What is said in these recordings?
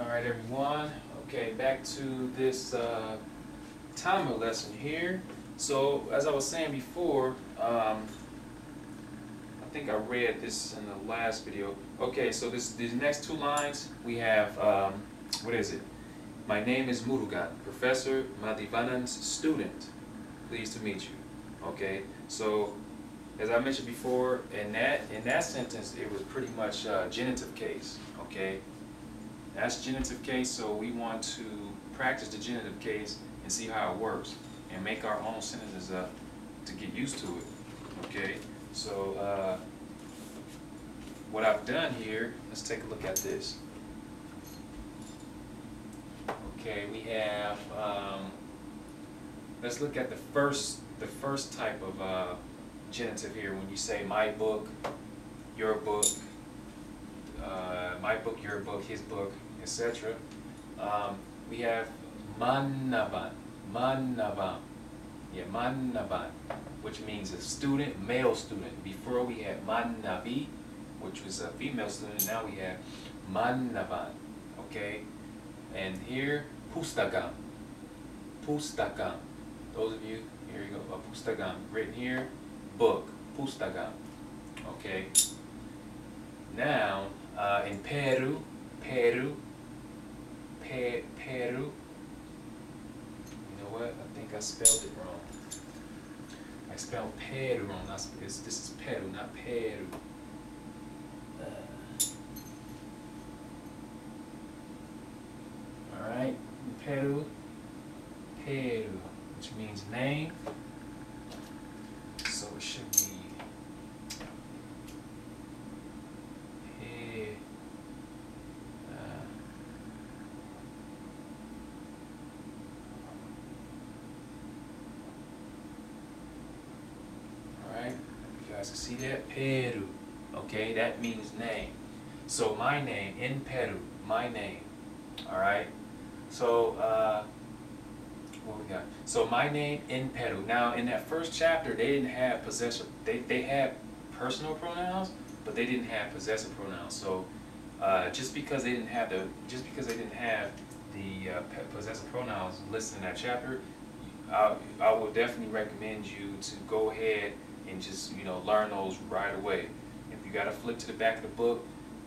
Alright everyone, okay, back to this timer lesson here. So as I was saying before, I think I read this in the last video. Okay, so these next two lines we have, what is it? My name is Murugan, Professor Madivanan's student. Pleased to meet you. Okay, so as I mentioned before, in that sentence it was pretty much genitive case. Okay. That's genitive case, so we want to practice the genitive case and see how it works and make our own sentences up to get used to it. Okay, so what I've done here, let's take a look at this. Okay, we have, let's look at the first type of genitive here. When you say my book, your book, my book, your book, his book, etc. We have mannaban, yeah, mannaban, which means a student, male student. Before we had mannabi, which was a female student. Now we have mannaban, okay? And here, pustagam, pustagam. Those of you, here you go, pustagam, written here, book, pustagam, okay? Now, in Peru, you know what? I think I spelled it wrong. I spelled Peru wrong. This is Peru, not Peru. All right, Peru, which means name. So it should be. See that? Peru. Okay, that means name. So my name in Peru, my name. Alright? So what we got? So my name in Peru. Now in that first chapter they didn't have possessor, they had personal pronouns, but they didn't have possessive pronouns. So just because they didn't have the possessive pronouns listed in that chapter, I would definitely recommend you to go ahead and just, learn those right away. If you got to flip to the back of the book,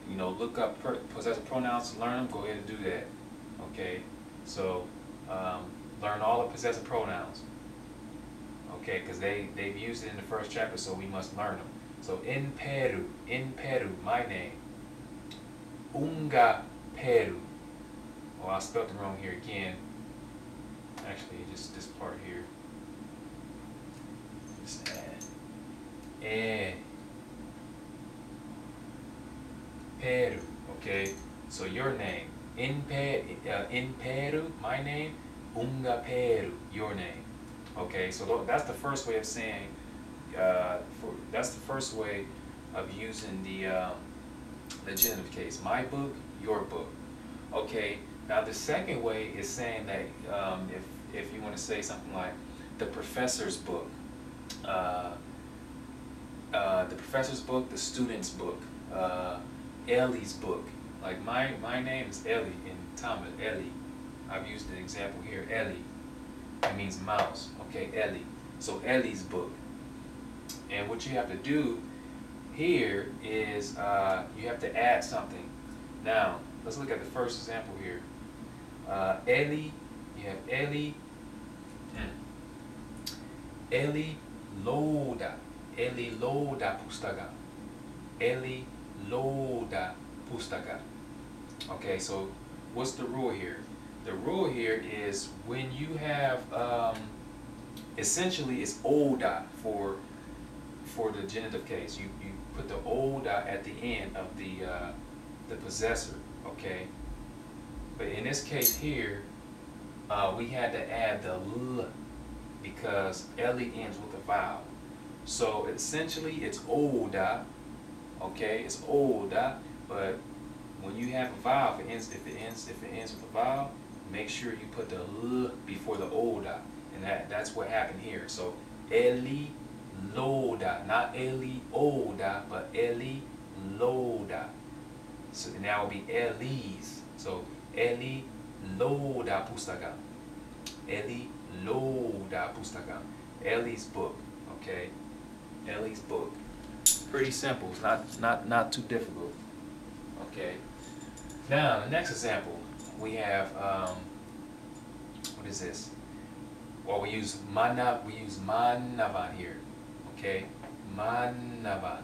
look up possessive pronouns, learn them, go ahead and do that. Okay, so learn all the possessive pronouns. Okay, because they've used it in the first chapter, so we must learn them. So in Peru, my name. Unga Peru. Oh, I spelled it wrong here again. Actually, just this part here. Just add. Peru, okay? So your name. In Peru, my name. Unga Peru, your name. Okay, so that's the first way of saying, that's the first way of using the genitive case. My book, your book. Okay, now the second way is saying that if you want to say something like the professor's book, the professor's book, the student's book, Ellie's book. Like my name is Ellie in Tamil, Ellie. I've used the example here, Ellie. It means mouse, okay, Ellie. So Ellie's book. And what you have to do here is you have to add something. Now, let's look at the first example here. Ellie, you have Ellie. Ellie loda. Ellie loda pustaka. Ellie loda pustaka. Okay, so what's the rule here? The rule here is when you have, essentially it's oda for the genitive case. You put the oda at the end of the possessor, okay? But in this case here, we had to add the l because Ellie ends with a vowel. So essentially it's oda, okay? It's oda, but when you have a vowel, if it ends with a vowel, make sure you put the l before the oda, and that's what happened here. So Eli loda, not Eli oda, but Eli loda. So now it'll be Elise. So Eli loda pustaka. Eli loda pustaka. Eli's book. Okay. Eli's book. Pretty simple. It's not too difficult. Okay. Now the next example we have what is this? Well, we use manavan here. Okay. Manavan.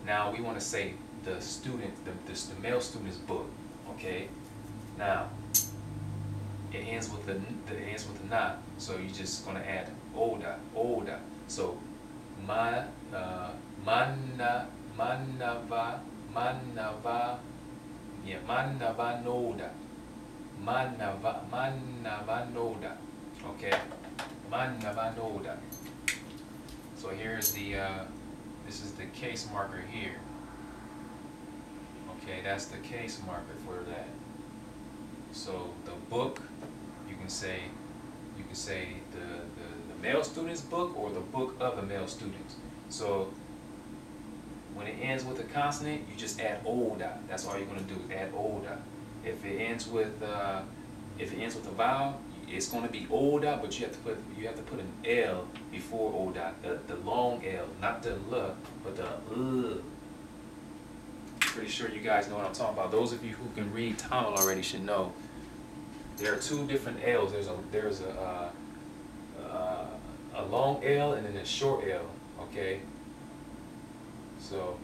Now we want to say the student, the male student's book. Okay. Now it ends with the na, so you're just gonna add oda. So manava, yeah, manavanoda, manavanoda. Okay, manavanoda. So here's the this is the case marker here. Okay, that's the case marker for that. So the book, you can say the male student's book or the book of the male students. So when it ends with a consonant, you just add oda. That's all you're gonna do, add oda. If it ends with a vowel, it's gonna be oda, but you have to put an L before oda, the long L, not the L, but the L. Pretty sure you guys know what I'm talking about. Those of you who can read Tamil already should know. There are two different L's. There's a long L and then a short L. Okay. So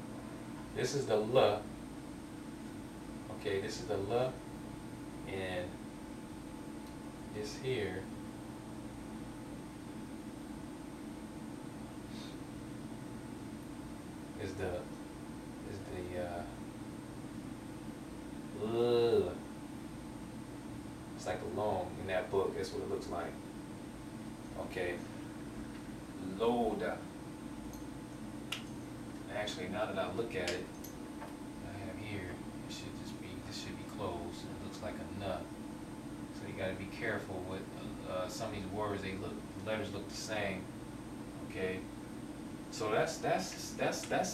this is the L. Okay, this is the L, and this here is the L. It's like a long in that book. That's what it looks like. Okay. Loda. Actually, now that I look at it, I have here, this should be closed. It looks like a nut. So you got to be careful with some of these words. The letters look the same. Okay. So that's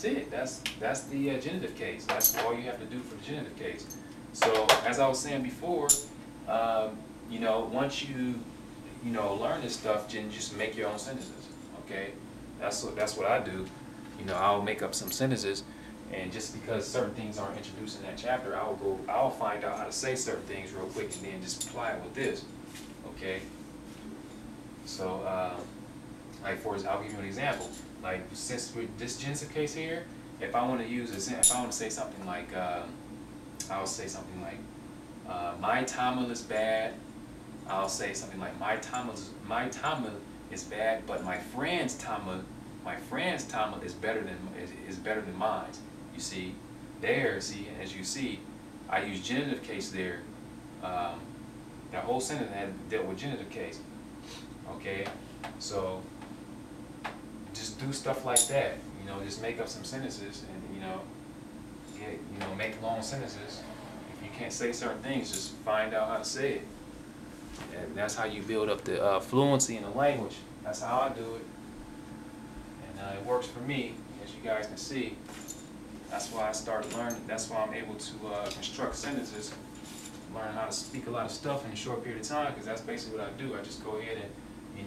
it. That's the genitive case. That's all you have to do for the genitive case. So as I was saying before, you know, once you learn this stuff, then just make your own sentences. Okay, that's what I do. You know, I'll make up some sentences, and just because certain things aren't introduced in that chapter, I'll find out how to say certain things real quick, and then just apply it with this. Okay. So, like I'll give you an example. Like since with this genitive case here, if I want to say something like, I'll say something like, my Tamil is bad. I'll say something like my Tamil is bad, but my friend's Tamil is better than mine. You see, as you see, I use genitive case there. That whole sentence had dealt with genitive case. Okay, so just do stuff like that. You know, just make up some sentences, and make long sentences. If you can't say certain things, just find out how to say it. And that's how you build up the fluency in the language. That's how I do it. And it works for me, as you guys can see. That's why I started learning. That's why I'm able to construct sentences, learn how to speak a lot of stuff in a short period of time, because that's basically what I do. I just go ahead and, you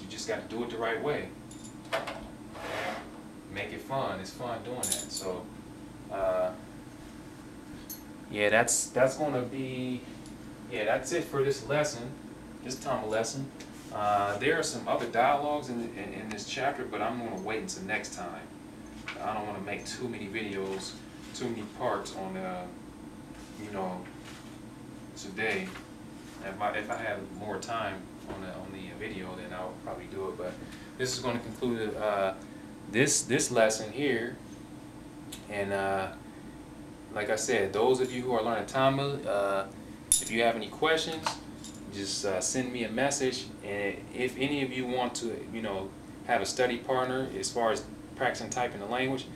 just got to do it the right way. Make it fun. It's fun doing that. So, yeah, that's gonna be. Yeah, that's it for this lesson, this Tamil lesson. There are some other dialogues in this chapter, but I'm going to wait until next time. I don't want to make too many videos, too many parts on, today. If I have more time on the video, then I'll probably do it. But this is going to conclude this lesson here. And like I said, those of you who are learning Tamil, if you have any questions, just send me a message. And if any of you want to, have a study partner as far as practicing typing the language,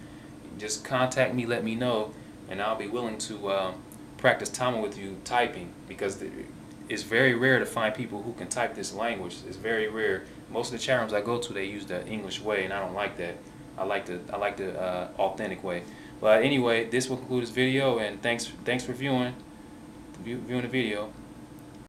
just contact me, let me know, and I'll be willing to practice Tamil with you typing, because it's very rare to find people who can type this language. It's very rare. Most of the chat rooms I go to, they use the English way, and I don't like that. I like the authentic way. But anyway, this will conclude this video, and thanks for viewing the video.